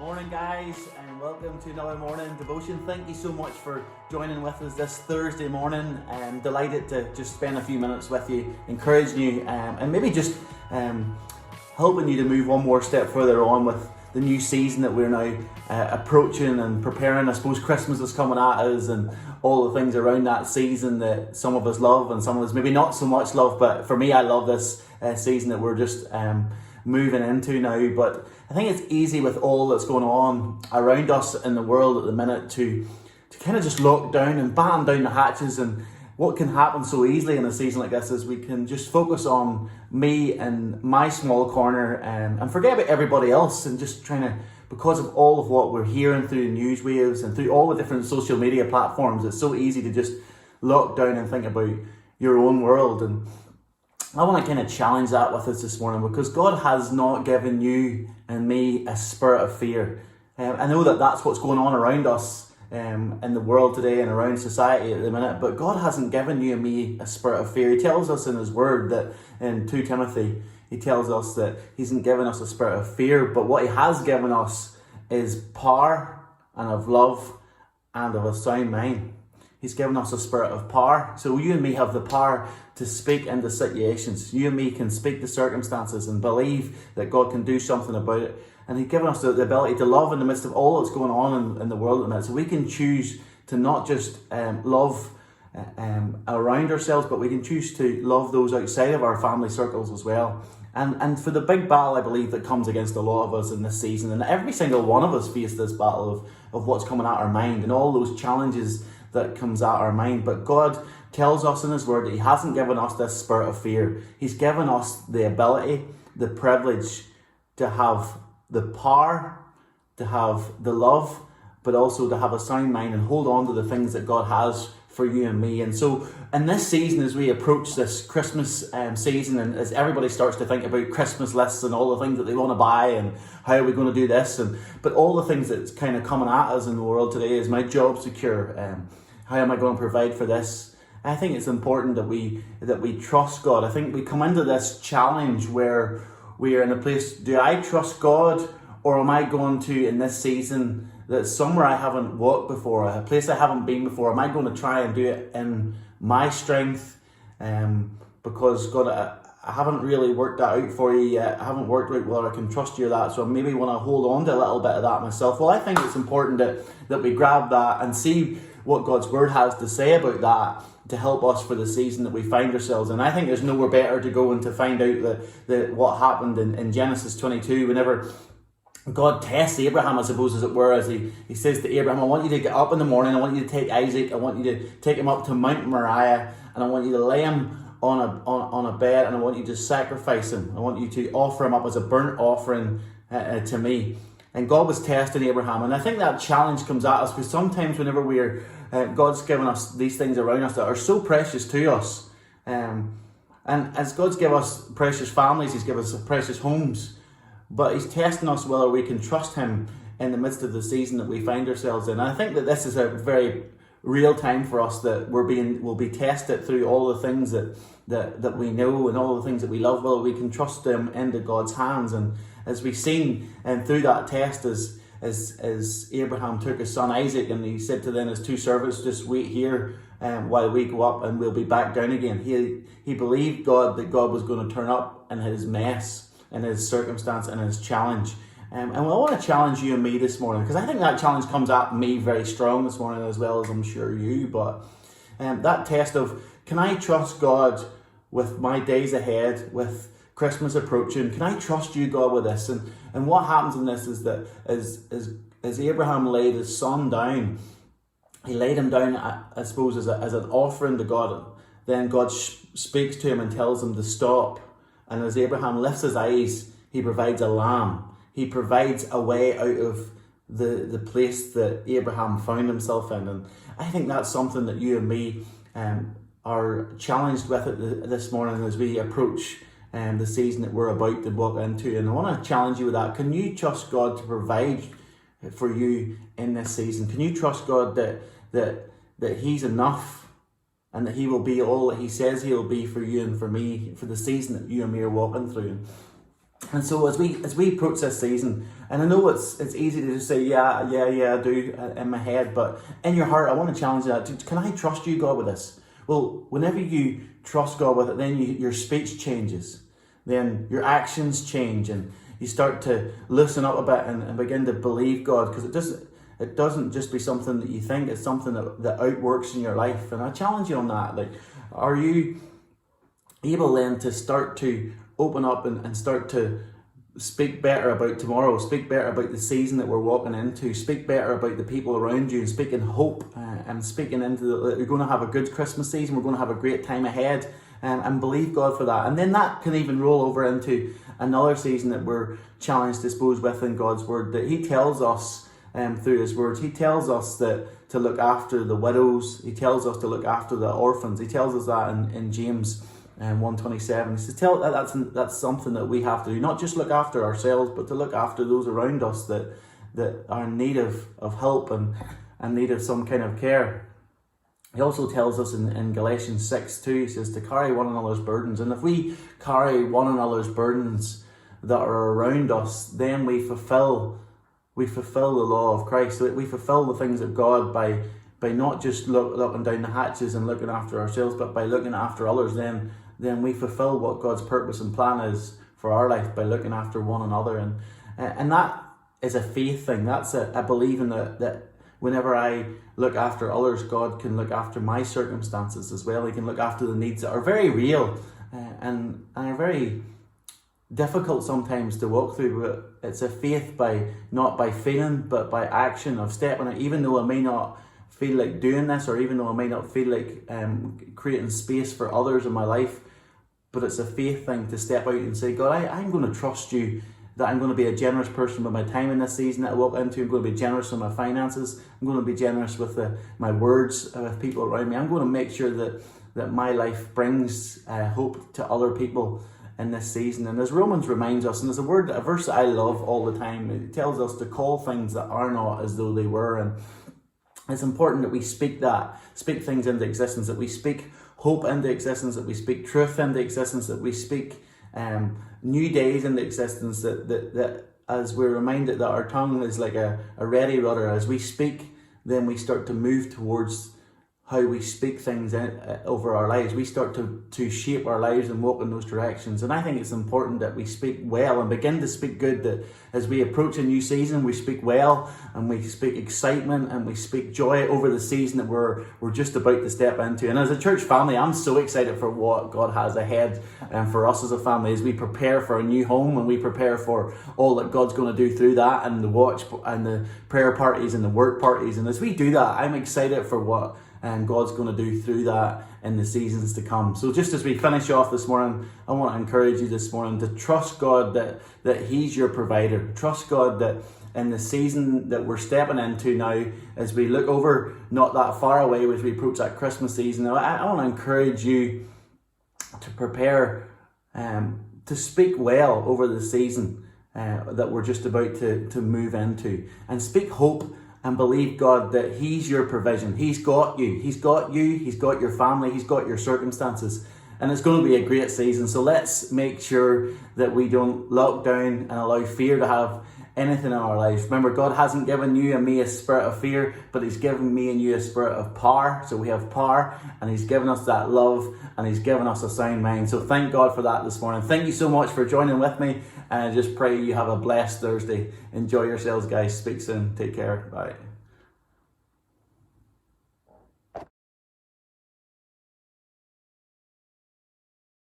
Morning guys, and welcome to another morning devotion. Thank you so much for joining with us this Thursday morning. I'm delighted to just spend a few minutes with you, encouraging you and maybe just helping you to move one more step further on with the new season that we're now approaching and preparing. I suppose Christmas is coming at us and all the things around that season that some of us love and some of us maybe not so much love, but for me I love this season that we're just moving into now. But I think it's easy with all that's going on around us in the world at the minute to kind of just lock down and batten down the hatches. And what can happen so easily in a season like this is we can just focus on me and my small corner and forget about everybody else, and just trying to, because of all of what we're hearing through the news waves and through all the different social media platforms, it's so easy to just lock down and think about your own world. And I want to kind of challenge that with us this morning, because God has not given you and me a spirit of fear. I know that that's what's going on around us in the world today and around society at the minute, but God hasn't given you and me a spirit of fear. He tells us in His Word that in 2 Timothy, He tells us that He hasn't given us a spirit of fear, but what He has given us is power and of love and of a sound mind. He's given us a spirit of power. So you and me have the power to speak into situations. You and me can speak to circumstances and believe that God can do something about it. And He's given us the ability to love in the midst of all that's going on in the world at the minute. So we can choose to not just love around ourselves, but we can choose to love those outside of our family circles as well. And for the big battle, I believe, that comes against a lot of us in this season, and every single one of us face this battle of what's coming at our mind and all those challenges that comes at our mind. But God tells us in His Word that He hasn't given us this spirit of fear. He's given us the ability, the privilege to have the power, to have the love, but also to have a sound mind and hold on to the things that God has for you and me. And so in this season, as we approach this Christmas season, and as everybody starts to think about Christmas lists and all the things that they want to buy and how are we going to do this, but all the things that's kind of coming at us in the world today, is my job secure? How am I going to provide for this? I think it's important that we trust God. I think we come into this challenge where we are in a place, do I trust God, or am I going to, in this season, that somewhere I haven't walked before, a place I haven't been before, am I going to try and do it in my strength? Because God, I haven't really worked that out for you yet. I haven't worked out whether I can trust you or that, so I maybe want to hold on to a little bit of that myself. Well, I think it's important that we grab that and see what God's Word has to say about that to help us for the season that we find ourselves in. I think there's nowhere better to go and to find out what happened in Genesis 22, whenever God tests Abraham, I suppose, as it were, as he says to Abraham, I want you to get up in the morning, I want you to take Isaac, I want you to take him up to Mount Moriah, and I want you to lay him on a bed, and I want you to sacrifice him. I want you to offer him up as a burnt offering to me. And God was testing Abraham, and I think that challenge comes at us because sometimes whenever God's given us these things around us that are so precious to us, and as God's given us precious families, He's given us precious homes, but He's testing us whether we can trust Him in the midst of the season that we find ourselves in. And I think that this is a very real time for us, that we'll be tested through all the things that we know and all the things that we love, whether we can trust them into God's hands. And as we've seen through that test, as Abraham took his son Isaac, and he said to then his 2 servants, just wait here while we go up and we'll be back down again. He believed God, that God was going to turn up in his mess, in his circumstance, and his challenge. And I want to challenge you and me this morning, because I think that challenge comes at me very strong this morning, as well as I'm sure you. But that test of, can I trust God with my days ahead, with Christmas approaching? Can I trust you, God, with this? And what happens in this is that as Abraham laid his son down, he laid him down, I suppose, as an offering to God. Then God speaks to him and tells him to stop. And as Abraham lifts his eyes, He provides a lamb. He provides a way out of the place that Abraham found himself in. And I think that's something that you and me are challenged with this morning as we approach the season that we're about to walk into. And I want to challenge you with that. Can you trust God to provide for you in this season? Can you trust God that He's enough, and that He will be all that He says He'll be for you and for me, for the season that you and me are walking through? And so as we approach this season, and I know it's easy to just say, yeah, I do in my head, but in your heart, I want to challenge that. Can I trust you, God, with this? Well, whenever you trust God with it, then your speech changes. Then your actions change, and you start to loosen up a bit and begin to believe God, because it doesn't just be something that you think, it's something that outworks in your life. And I challenge you on that. Like, are you able then to start to open up and start to speak better about tomorrow, speak better about the season that we're walking into, speak better about the people around you, and speak in hope, and speaking into that you're going to have a good Christmas season, we're going to have a great time ahead, and believe God for that. And then that can even roll over into another season that we're challenged, I suppose, within God's word, that he tells us through his words. He tells us that to look after the widows, he tells us to look after the orphans. He tells us that in James 1:27. He says, that's something that we have to do, not just look after ourselves, but to look after those around us that are in need of help and need of some kind of care. He also tells us in Galatians 6:2, he says to carry one another's burdens. And if we carry one another's burdens that are around us, then we fulfill the law of Christ. So we fulfill the things of God by not just looking down the hatches and looking after ourselves, but by looking after others. Then we fulfill what God's purpose and plan is for our life by looking after one another. And that is a faith thing. That's a believing that whenever I look after others, God can look after my circumstances as well. He can look after the needs that are very real and are very difficult sometimes to walk through, but it's a faith not by feeling, but by action, of stepping out, even though I may not feel like doing this, or even though I may not feel like creating space for others in my life. But it's a faith thing to step out and say, God, I'm going to trust you, that I'm going to be a generous person with my time in this season that I walk into. I'm going to be generous with my finances. I'm going to be generous with my words with people around me. I'm going to make sure that my life brings hope to other people in this season. And as Romans reminds us, and there's a verse that I love all the time, it tells us to call things that are not as though they were. And it's important that we speak things into existence, that we speak hope into existence, that we speak truth into existence, that we speak new days into existence, that as we're reminded that our tongue is like a ready rudder. As we speak, then we start to move towards how we speak things over our lives. We start to shape our lives and walk in those directions. And I think it's important that we speak well and begin to speak good, that as we approach a new season, we speak well and we speak excitement and we speak joy over the season that we're just about to step into. And as a church family, I'm so excited for what God has ahead and for us as a family, as we prepare for a new home and we prepare for all that God's going to do through that, and the watch and the prayer parties and the work parties. And as we do that, I'm excited for what God's going to do through that in the seasons to come. So just as we finish off this morning, I want to encourage you this morning to trust God that he's your provider. Trust God that in the season that we're stepping into now, as we look over not that far away as we approach that Christmas season, I want to encourage you to prepare to speak well over the season that we're just about to move into, and speak hope and believe God that he's your provision. He's got you. He's got your family, he's got your circumstances. And it's going to be a great season. So let's make sure that we don't lock down and allow fear to have anything in our lives. Remember, God hasn't given you and me a spirit of fear, but he's given me and you a spirit of power. So we have power, and he's given us that love, and he's given us a sound mind. So thank God for that this morning. Thank you so much for joining with me, and I just pray you have a blessed Thursday. Enjoy yourselves, guys. Speak soon. Take care. Bye.